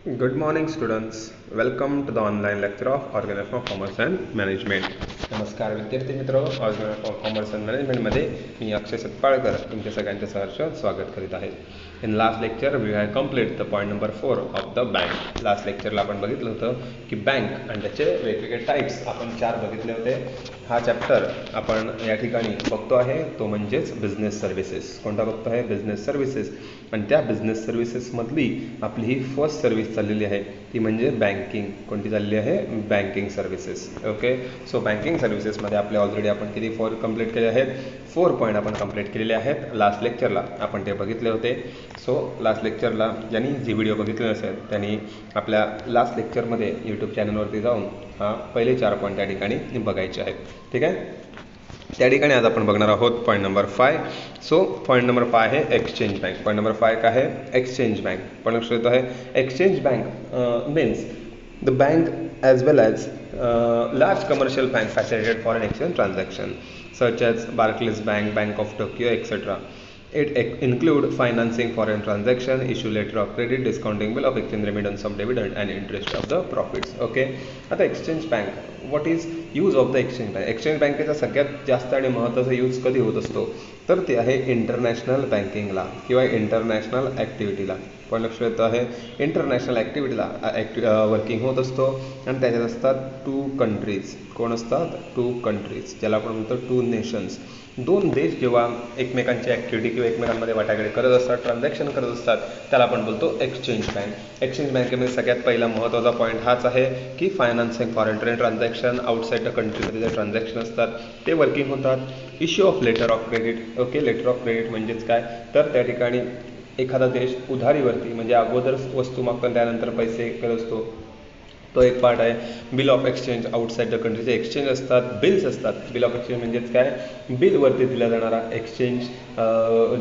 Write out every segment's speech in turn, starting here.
Good morning, students. Welcome to the online lecture of Organism of Commerce and Management. नमस्कार विद्यार्थी मित्र, organisation of commerce and मॅनेजमेंटमध्ये मी अक्षय सत्पाळकर तुमच्या सगळ्यांचे सहर्ष स्वागत करीत आहे. In last lecture we have complete the point number 4 of the bank. Last लेक्चरला आपण बघितलं होतं की बँक आणि त्याचे वेगवेगळे टाईप्स आपण 4 बघितले होते. हा चॅप्टर आपण या ठिकाणी बघतो आहे तो म्हणजेच बिझनेस सर्व्हिसेस. कोणता बघतो आहे? Business services. आणि त्या बिझनेस सर्व्हिसेसमधली आपली ही फर्स्ट सर्व्हिस चाललेली आहे ती म्हणजे बँकिंग. कोणती चाललेली आहे? Banking services. Okay, so banking सर्व्हिसेसमध्ये आपले ऑलरेडी आपण किती 4 कंप्लीट केले आहेत? 4 पॉईंट आपण कंप्लीट केलेले आहेत. लास्ट लेक्चरला आपण ते बघितले होते. सो लास्ट लेक्चरला ज्यांनी जी व्हिडिओ बघितले नसेल त्यांनी आपल्या लास्ट लेक्चरमध्ये यूट्यूब चॅनलवरती जाऊन पहिले 4 पॉईंट त्या ठिकाणी बघायचे आहेत. ठीक आहे, त्या ठिकाणी आज आपण बघणार आहोत point number 5. So point number 5 आहे एक्सचेंज बँक. पॉईंट नंबर 5 काय आहे? Exchange bank. पण लक्षात येतो आहे exchange bank means the bank as well as large commercial bank फॅसिलिटेड foreign exchange transaction such as Barclays bank, bank of Tokyo etcetera. It include financing foreign transaction, issue letter of credit, discounting bill of exchange, remittance of dividend and interest of the profits. Okay, आता exchange bank, what is use of the exchange bank? Exchange बँकेचा सगळ्यात जास्त आणि महत्त्वाचा use कधी होत असतो तर ते आहे इंटरनॅशनल बँकिंगला किंवा इंटरनॅशनल ॲक्टिव्हिटीला. पण लक्ष येतं आहे इंटरनॅशनल ॲक्टिव्हिटीला वर्किंग होत असतो आणि त्याच्यात असतात 2 कंट्रीज. कोण असतात? 2 कंट्रीज, ज्याला आपण म्हणतो 2 नेशन्स. 2 देश जेव्हा एकमेकांची ॲक्टिव्हिटी किंवा एकमेकांमध्ये वाटाघाटी करत असतात, ट्रान्झॅक्शन करत असतात, त्याला आपण बोलतो एक्सचेंज बँक. एक्सचेंज बँकेमध्ये सगळ्यात पहिला महत्त्वाचा पॉईंट हाच आहे की financing foreign transaction, outside the कंट्रीमध्ये जे ट्रान्झॅक्शन असतात ते वर्किंग होतात. Issue of letter of credit. Okay, letter of credit म्हणजेच काय तर त्या ठिकाणी एखादा देश उधारीवरती म्हणजे अगोदर वस्तू मागतो आणि त्यानंतर पैसे करत असतो, तो एक पार्ट आहे. Bill of exchange, outside the कंट्रीचे एक्सचेंज असतात, बिल्स असतात. बिल ऑफ एक्सचेंज म्हणजेच काय? बिलवरती दिला जाणारा एक्सचेंज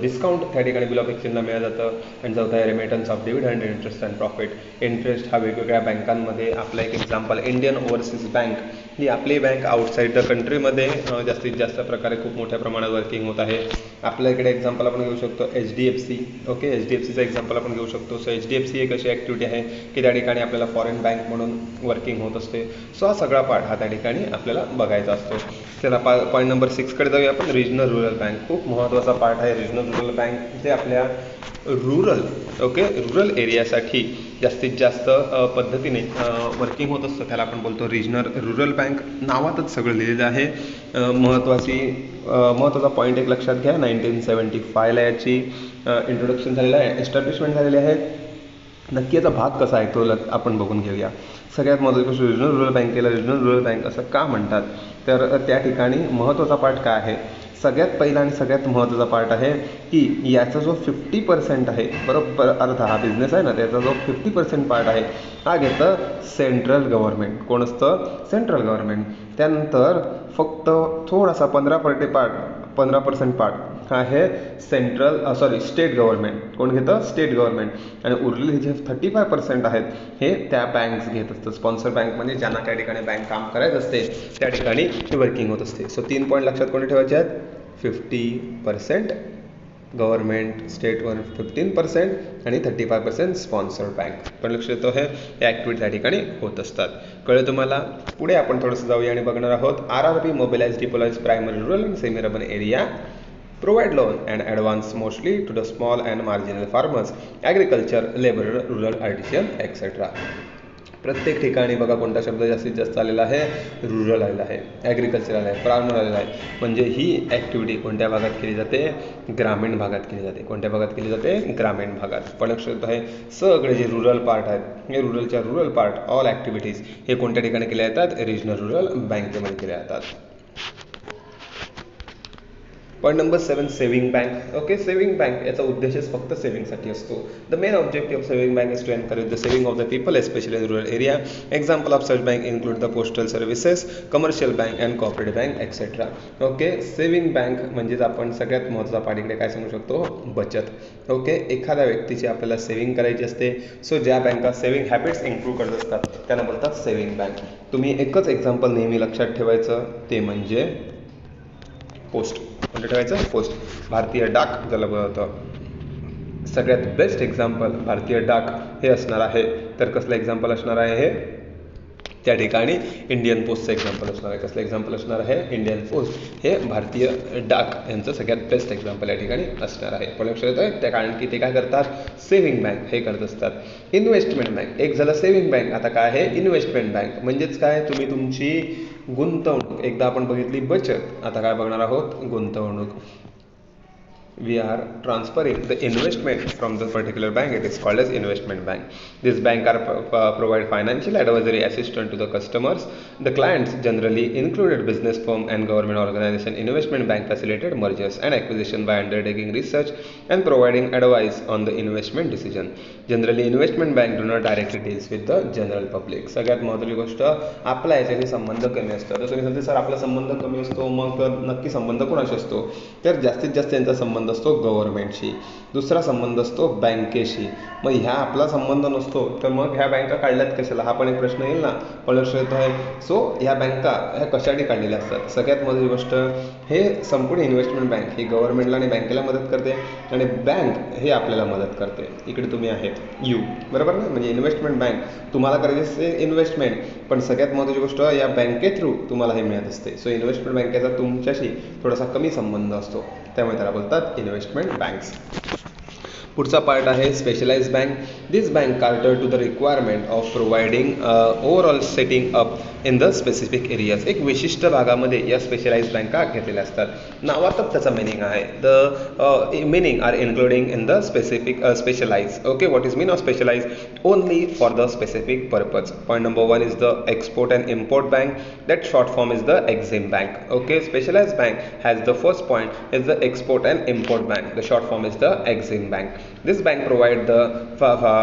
डिस्काउंट त्या ठिकाणी बिल ऑफ एक्सचेंजला मिळालं जातं. आणि चौथा आहे remittance of dividend, interest and profit. Interest हा वेगवेगळ्या बँकांमध्ये, आपलं एक एक्झाम्पल इंडियन ओव्हरसीज बँक ही आपली बँक आउटसाईड द कंट्रीमध्ये जास्तीत जास्त प्रकारे खूप मोठ्या प्रमाणात वर्किंग होत आहे. आपल्या इकडे एक्झाम्पल आपण घेऊ शकतो HDFC. ओके, HDFCचं एक्झाम्पल आपण घेऊ शकतो. सो HDFC एक अशी ॲक्टिव्हिटी आहे की त्या ठिकाणी आपल्याला फॉरेन बँक म्हणून वर्किंग होत असते. सो हा सगळा पार्ट हा त्या ठिकाणी आपल्याला बघायचा असतो. त्याला पॉईंट नंबर 6 कडे जाऊया आपण. रिजनल रुरल बँक खूप महत्त्वाचा पार्ट आहे. रिजनल रुरल बँक जे आपल्या रुरल एरियासाठी जास्तीत जास्त पद्धतीने वर्किंग होत असतं त्याला आपण बोलतो रिजनल रुरल बँक. नावातच सगळं लिहिलेलं आहे. महत्त्वाचा पॉईंट एक लक्षात घ्या, 1975ला याची इंट्रोडक्शन झालेलं आहे, एस्टॅब्लिशमेंट झालेली आहे. नक्की याचा भाग कसा आहे तो आपण बघून घेऊया. सगळ्यात महत्त्वाची गोष्ट, रिजनल रुरल बँकेला रिजनल रुरल बँक असं का म्हणतात तर त्या ठिकाणी महत्त्वाचा पार्ट काय आहे? सगळ्यात पहिला आणि सगळ्यात महत्त्वाचा पार्ट आहे की याचा जो 50% आहे, बरोबर अर्धा हा बिझनेस आहे ना, त्याचा जो 50% पार्ट आहे हा घेतं सेंट्रल गव्हर्नमेंट. कोण असतं? Central government. त्यानंतर फक्त थोडासा 15% पार्ट हा आहे स्टेट गव्हर्नमेंट. कोण घेतं? State government. आणि उरलेले जे 35% आहेत हे त्या बँक्स घेत असतात. स्पॉन्सर बँक म्हणजे ज्यांना त्या ठिकाणी बँक काम करायचं असते त्या ठिकाणी वर्किंग होत असते. सो 3 पॉईंट लक्षात कोणी ठेवायचे आहेत? 50% गव्हर्नमेंट, स्टेटवर 15% आणि 35% स्पॉन्सर बँक. पण लक्ष येतो हे ॲक्टिव्हिटी त्या ठिकाणी होत असतात. कळलं तुम्हाला? पुढे आपण थोडंसं जाऊया आणि बघणार आहोत RRB मोबिलाइज डिपोलाइज primary rural and semi urban area, provide loan and advance mostly to the small and marginal farmers, agriculture, laborer, rural artisan, etc. प्रत्येक ठिकाणी बघा कोणता शब्द जास्तीत जास्त आलेला आहे? रुरल आलेला आहे, ॲग्रिकल्चर आलेला आहे, फार्मर आलेला आहे. म्हणजे ही ॲक्टिव्हिटी कोणत्या भागात केली जाते? ग्रामीण भागात केली जाते. कोणत्या भागात केली जाते? ग्रामीण भागात. पण लक्षात आहे सगळे जे रुरल पार्ट आहेत हे रुरल पार्ट ऑल ॲक्टिव्हिटीज हे कोणत्या ठिकाणी केल्या जातात? रिजनल रुरल बँकेमध्ये केल्या जातात. Point number 7 saving bank. Okay, saving bank याचा उद्देशच फक्त सेव्हिंगसाठी असतो. The main objective of saving bank is to encourage the saving of the people especially in rural area. Example of such bank include the postal services, commercial bank and corporate bank etcetera. Okay, saving bank म्हणजेच आपण सगळ्यात महत्त्वाचा part इकडे काय सांगू शकतो? बचत. Okay, एखाद्या व्यक्तीची आपल्याला सेव्हिंग करायची असते. सो ज्या बँका सेव्हिंग हॅबिट्स इम्प्रूव्ह करत असतात त्यांना बोलतात सेव्हिंग बँक. तुम्ही एकच एक्झाम्पल नेहमी लक्षात ठेवायचं ते म्हणजे पोस्ट. कोणतं ठेवायचं? पोस्ट. भारतीय डाक ज्याला बोलतं. सगळ्यात बेस्ट एक्झाम्पल भारतीय डाक हे असणार आहे. तर कसलं एक्झाम्पल असणार आहे हे? त्या ठिकाणी इंडियन पोस्टचं एक्झाम्पल असणार आहे. कसलं एक्झाम्पल असणार आहे? इंडियन पोस्ट हे भारतीय डाक यांचं सगळ्यात बेस्ट एक्झाम्पल या ठिकाणी असणार आहे. पण लक्षात येतं त्या कारण की ते काय करतात? सेव्हिंग बँक हे करत असतात. इन्व्हेस्टमेंट बँक एक झालं सेव्हिंग बँक, आता काय आहे? इन्व्हेस्टमेंट बँक म्हणजेच काय? तुम्ही तुमची गुंतवणूक, एकदा आपण बघितली बचत, आता काय बघणार आहोत? गुंतवणूक. We are transferring the investment from the particular bank. It is called as investment bank. This bank provide financial advisory assistance to the customers. The clients generally included business firm and government organization. Investment bank facilitated mergers and acquisition by undertaking research and providing advice on the investment decision. Generally investment bank do not directly deals with the general public. सगळ्यात महत्त्वाची गोष्ट, आपला याच्याशी संबंध कमी असतो. तर तुम्ही सांगते सर आपला संबंध कमी असतो, मग नक्की संबंध कोणाशी असतो? तर जास्तीत जास्त यांचा संबंध असतो गव्हर्नमेंटशी. दुसरा संबंध असतो बँकेशी. मग ह्या आपला संबंध नसतो तर मग ह्या बँका काढल्यात कशाला? हा पण एक प्रश्न येईल ना. पण लक्ष येत आहे. सो ह्या बँका ह्या कशासाठी काढलेल्या असतात? सगळ्यात महत्त्वाची गोष्ट, हे संपूर्ण इन्व्हेस्टमेंट बँक ही गव्हर्नमेंटला आणि बँकेला मदत करते आणि बँक हे आपल्याला मदत करते. इकडे तुम्ही आहेत यू, बरोबर ना? म्हणजे इन्व्हेस्टमेंट बँक तुम्हाला करायची असते इन्व्हेस्टमेंट, पण सगळ्यात महत्त्वाची गोष्ट या बँके थ्रू तुम्हाला हे मिळत असते. सो इन्व्हेस्टमेंट बँकेचा तुमच्याशी थोडासा कमी संबंध असतो, त्यामुळे त्याला बोलतात इन्व्हेस्टमेंट बँक्स. पुढचा पार्ट आहे specialise bank. This bank cater to the requirement of providing overall setting up in the specific areas. एक विशिष्ट भागामध्ये या स्पेशलाइज बँका घेतलेल्या असतात. नावातच त्याचा मिनिंग आहे. The meaning are including in the specific specialise. Okay, what is mean of specialise? Only for the specific purpose. Point number 1 is the export and import bank. That short form is the EXIM bank. Okay, specialise bank has the first point is the export and import bank. The short form is the EXIM bank. This bank provide the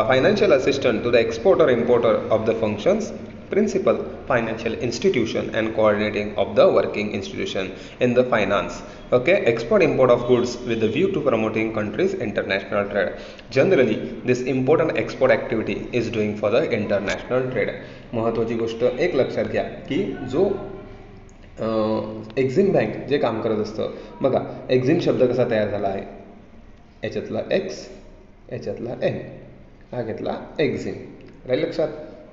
financial assistance to the exporter importer of the functions, principal financial institution and coordinating of the working institution in the finance. Okay, export import of goods with the view to promoting countries international trade. Generally this import and export activity is doing for the international trade. महत्त्वाची गोष्ट एक लक्षात घ्या की जो Exim bank जे काम करत असतं बघा, एक्झिम शब्द कसा तयार झाला आहे? याच्यातला एक्स, याच्यातला एम, हा घेतला एक्झिम. राहील लक्षात?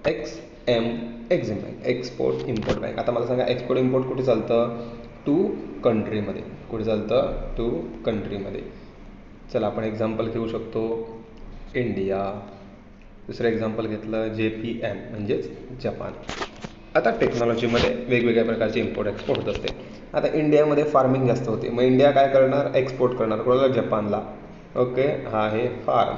X M EXIM bank, export import bank. आता मला सांगा एक्सपोर्ट इम्पोर्ट कुठे चालतं? टू कंट्रीमध्ये. कुठे चालतं? टू कंट्रीमध्ये. चला आपण एक्झाम्पल घेऊ शकतो इंडिया. दुसरं एक्झाम्पल घेतलं JPM म्हणजेच जपान. आता टेक्नॉलॉजीमध्ये वेगवेगळ्या प्रकारचे इम्पोर्ट एक्सपोर्ट होत असते. आता इंडियामध्ये फार्मिंग जास्त होते, मग इंडिया काय करणार? एक्सपोर्ट करणार. कोणाला? जपानला. ओके, हा आहे फार्म,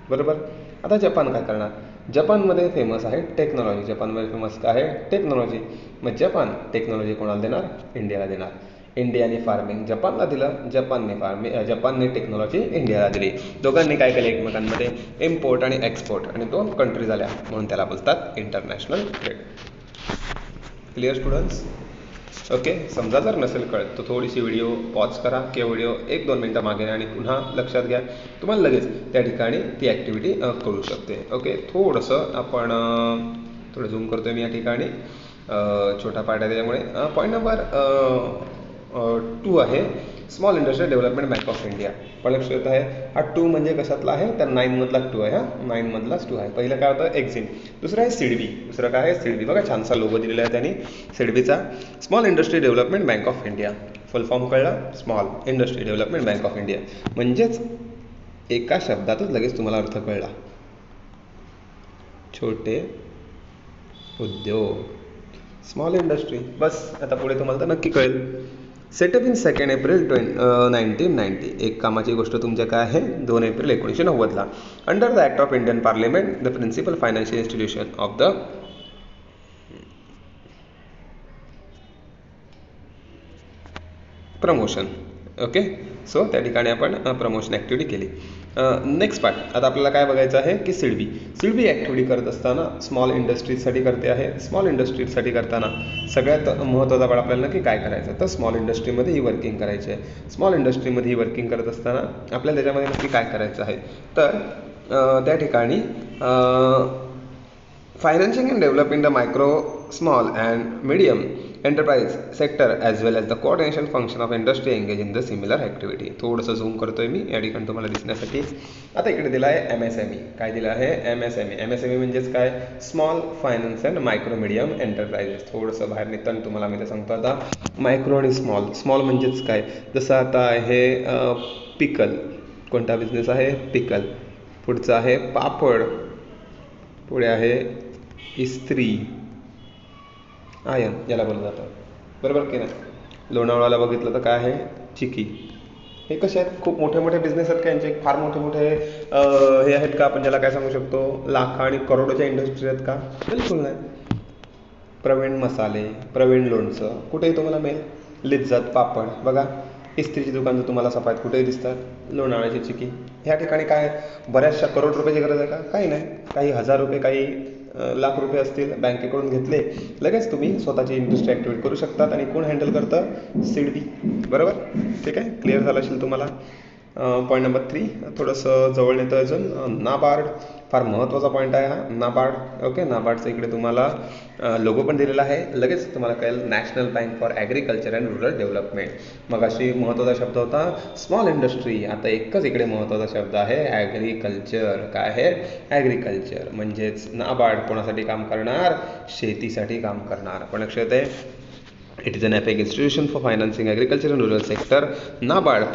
बरोबर. आता जपान काय करणार? जपानमध्ये फेमस आहे टेक्नॉलॉजी. जपानमध्ये फेमस काय आहे? टेक्नॉलॉजी. मग जपान टेक्नॉलॉजी कोणाला देणार? इंडियाला देणार. इंडियाने फार्मिंग जपानला दिलं, जपानने टेक्नॉलॉजी इंडियाला दिली. दोघांनी काय केलं एकमेकांमध्ये? इम्पोर्ट आणि एक्सपोर्ट, आणि दोन कंट्री झाल्या म्हणून त्याला बोलतात international trade. Clear students? Okay, समजा जर नसेल कळत तर थोडीशी व्हिडिओ पॉज करा किंवा व्हिडिओ 1-2 मिनटं मागे आणि पुन्हा लक्षात घ्या. तुम्हाला लगेच त्या ठिकाणी ती ॲक्टिव्हिटी कळू शकते. ओके, थोडंसं आपण थोडं झूम करतो मी या ठिकाणी. छोटा पार्ट आहे त्याच्यामुळे. पॉईंट नंबर 2 आहे small industrial development bank of India. पण लक्ष येत आहे हा 2 म्हणजे कशातला आहे? तर 9 मधला 2 आहे. 9 मधलाच 2 आहे. पहिलं काय होतं? एक्झिम. दुसरं आहे सिडबी. दुसरं काय आहे? सिडबी. बघा छानसा लोगो दिलेला आहे त्यांनी सिडबीचा. Small industry development bank of India. Full form कळला? Small industry development bank of India. म्हणजेच एका शब्दातच लगेच तुम्हाला अर्थ कळला. छोटे उद्योग, स्मॉल इंडस्ट्री. बस आता पुढे तुम्हाला तर नक्की कळेल. Setup in 2 April 1990. एक कामाची गोष्ट तुमच्या काय आहे? 2 एप्रिल 1990ला. Under the act of Indian parliament the principal financial institution of the promotion. Okay, so त्या ठिकाणी आपण प्रमोशन ॲक्टिव्हिटी केली. Next part. आता आपल्याला काय बघायचं आहे की सिडबी. सिडबी ॲक्टिव्हिटी करत असताना स्मॉल इंडस्ट्रीजसाठी करते आहे. स्मॉल इंडस्ट्रीजसाठी करताना सगळ्यात महत्त्वाचा पार्ट आपल्याला नक्की काय करायचं? तर स्मॉल इंडस्ट्रीमध्ये ही वर्किंग करायची आहे. स्मॉल इंडस्ट्रीमध्ये ही वर्किंग करत असताना आपल्याला त्याच्यामध्ये नक्की काय करायचं आहे? तर त्या ठिकाणी financing and developing the micro, small and medium enterprise sector as well as the coordination function of industry engage in the similar activity. थोडंसं झूम करतोय मी या ठिकाणी तुम्हाला दिसण्यासाठी. आता इकडे दिलं आहे MSME. काय दिलं आहे? MSME. MSME म्हणजेच काय? Small finance and micro medium enterprises. थोडंसं बाहेर निघताना तुम्हाला मी ते सांगतो. आता मायक्रो आणि स्मॉल. स्मॉल म्हणजेच काय? जसं आता आहे पिकल. कोणता बिझनेस आहे? पिकल. पुढचं आहे पापड. पुढे आहे इस्त्री, आयन याला बोललं जातं, बरोबर की नाही. लोणावळ्याला बघितलं तर काय आहे? चिकी. हे कसे आहेत? खूप मोठे मोठे बिझनेस आहेत का यांचे? फार मोठे मोठे हे आहेत का? आपण ज्याला काय सांगू शकतो? लाख आणि करोडोच्या इंडस्ट्री आहेत का? बिलकुल नाही. प्रवीण मसाले, प्रवीण लोणचं कुठेही तुम्हाला मिळेल. लिज्जत पापड बघा. इस्त्रीची दुकान तुम्हाला सफाईत कुठेही दिसतात. लोणावळ्याची चिकी. ह्या ठिकाणी काय बऱ्याचशा करोड रुपयाची गरज आहे का? काही नाही. काही हजार रुपये, काही लाख रुपये असतील, बँकेकडून घेतले, लगेच तुम्ही स्वतःची इंडस्ट्री ॲक्टिव्हेट करू शकतात. आणि कोण हँडल करतं? सिडबी. बरोबर, ठीक आहे. क्लिअर झालं असेल तुम्हाला. पॉईंट नंबर 3 थोडंसं जवळ नेतं अजून. नाबार्ड. फार महत्त्वाचा पॉईंट आहे हा नाबार्ड. ओके, नाबार्डचं इकडे तुम्हाला लोगो पण दिलेला आहे. लगेच तुम्हाला कळेल national bank for agriculture and rural development. मग अशी महत्त्वाचा शब्द होता स्मॉल इंडस्ट्री. आता एकच इकडे महत्त्वाचा शब्द आहे ॲग्रिकल्चर. काय आहे? ॲग्रिकल्चर. म्हणजेच नाबार्ड कोणासाठी काम करणार? शेतीसाठी काम करणार. पण लक्षात आहे, it is an APEC institution for financing agriculture and rural sector. NABARD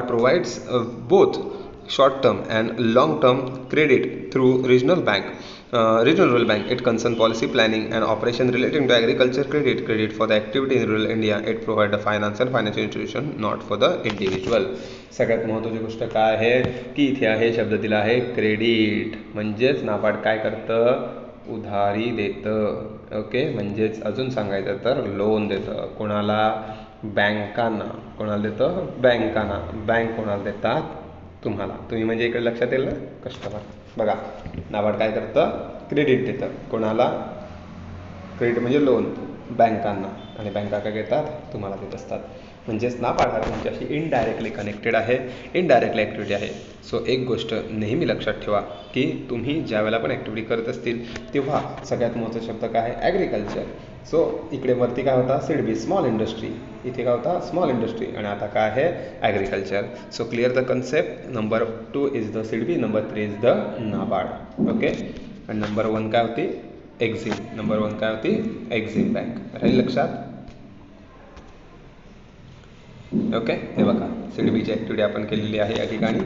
provides both short-term and long-term credit through regional rural bank. It concerns policy planning and operation relating to agriculture credit for the activity in rural India. It provides the finance and financial institution, not for the individual. सगळ्यात महत्त्वाची गोष्ट काय आहे की इथे आहे शब्द दिला आहे क्रेडिट. म्हणजेच नाबार्ड काय करतं? उधारी देतं. ओके, म्हणजेच अजून सांगायचं तर लोन देतं. कोणाला? बँकांना. कोणाला देतं? बँकांना. बँक कोणाला देतात? तुम्हाला. तुम्ही म्हणजे इकडे लक्षात येईल ना, कस्टमर. बघा, नाबार्ड काय करतं? क्रेडिट देतं. कोणाला? क्रेडिट म्हणजे लोन, बँकांना. आणि बँका काय घेतात? तुम्हाला देत असतात. म्हणजेच नाबार्ड हा तुमच्याशी इनडायरेक्टली कनेक्टेड आहे, इनडायरेक्टली ॲक्टिव्हिटी आहे. सो एक गोष्ट नेहमी लक्षात ठेवा की तुम्ही ज्या वेळेला पण ॲक्टिव्हिटी करत असतील तेव्हा सगळ्यात महत्त्वाचा शब्द काय आहे? ॲग्रिकल्चर. सो इकडे वरती काय होता? SIDBI, small industry. इथे काय होता? Small industry. आणि आता काय आहे? Agriculture. So clear the concept. Number 2 is the SIDBI, number 3 is the NABARD. Okay, आणि नंबर 1 काय होती? एक्झिम. नंबर 1 काय होती? Exim bank. राहील लक्षात? ओके, हे बघा, सिडबीची ॲक्टिव्हिटी आपण केलेली आहे या ठिकाणी.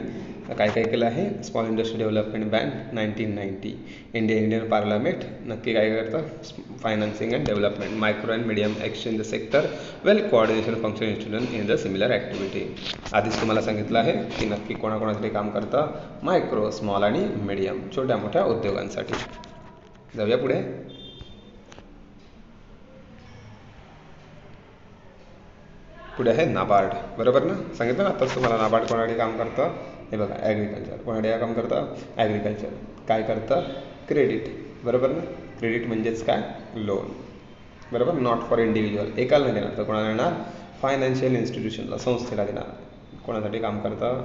काय काय केलं आहे? Small industry development bank 1990. Indian parliament नक्की काय करतं? Financing and development, micro and medium exchange sector, well coordination function institution in the similar activity. आधीच तुम्हाला सांगितलं आहे की नक्की कोणाकोणासाठी काम करतं? मायक्रो, स्मॉल आणि मीडियम, छोट्या मोठ्या उद्योगांसाठी. जाऊया पुढे. पुढे आहे नाबार्ड. बरोबर ना, सांगितलं ना आताच तुम्हाला. नाबार्ड कोणासाठी काम करतं? हे बघा, ॲग्रिकल्चर. कोणासाठी काम करतं? ॲग्रिकल्चर. काय करतं? क्रेडिट. बरोबर ना, क्रेडिट म्हणजेच काय? लोन. बरोबर, नॉट फॉर इंडिव्हिज्युअल. एकाला नाही देणार तर कोणाला देणार? फायनान्शियल इन्स्टिट्यूशनला, संस्थेला देणार. कोणासाठी काम करतं?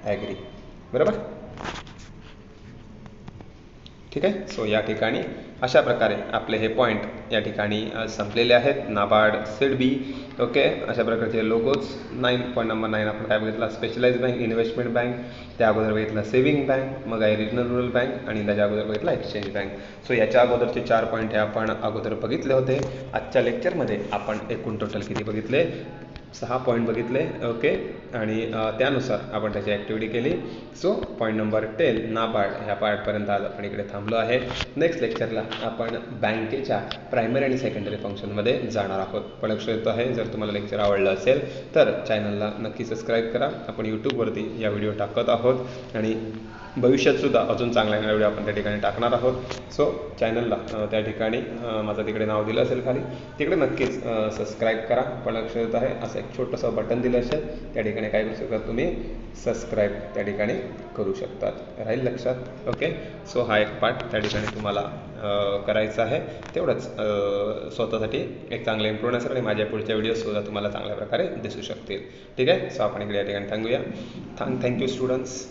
ॲग्री. बरोबर, ठीक आहे. सो या ठिकाणी अशा प्रकारे आपले हे पॉईंट या ठिकाणी संपलेले आहेत. नाबार्ड, सिडबी. ओके, अशा प्रकारचे लोगोज. 9 नंबर 9 आपण काय बघितला? Specialise bank, investment bank. त्या अगोदर बघितला सेव्हिंग बँक, मग आहे रिजनल रुरल बँक, आणि त्याच्या अगोदर बघितला एक्सचेंज बँक. सो याच्या अगोदरचे 4 पॉईंट हे आपण अगोदर बघितले होते. आजच्या लेक्चरमध्ये आपण एकूण टोटल किती बघितले? 6 पॉईंट बघितले. ओके, आणि त्यानुसार आपण त्याची ॲक्टिव्हिटी केली. सो पॉईंट नंबर 10 नाबार्ड ह्या पार्टपर्यंत आज आपण इकडे थांबलो आहे. नेक्स्ट लेक्चरला आपण बँकेच्या प्रायमरी आणि सेकंडरी फंक्शनमध्ये जाणार आहोत. पण लक्ष येतो आहे, जर तुम्हाला लेक्चर आवडलं असेल तर चॅनलला नक्की सबस्क्राईब करा. आपण यूट्यूबवरती या व्हिडिओ टाकत आहोत आणि भविष्यातसुद्धा अजून चांगला व्हिडिओ आपण त्या ठिकाणी टाकणार आहोत. सो चॅनलला त्या ठिकाणी माझं तिकडे नाव दिलं असेल खाली, तिकडे नक्कीच सबस्क्राईब करा. पण लक्ष येत आहे, असं एक छोटंसं बटन दिलं असेल, त्या ठिकाणी काय करू शकतात तुम्ही? सबस्क्राईब त्या ठिकाणी करू शकतात. राहील लक्षात? ओके, सो हा एक पार्ट त्या ठिकाणी तुम्हाला करायचा आहे. तेवढंच स्वतःसाठी एक चांगलं इम्प्रूव्ह असेल आणि माझ्या पुढच्या व्हिडिओसुद्धा तुम्हाला चांगल्या प्रकारे दिसू शकतील. ठीक आहे. सो आपण इकडे या ठिकाणी थांबूया. Thank you students.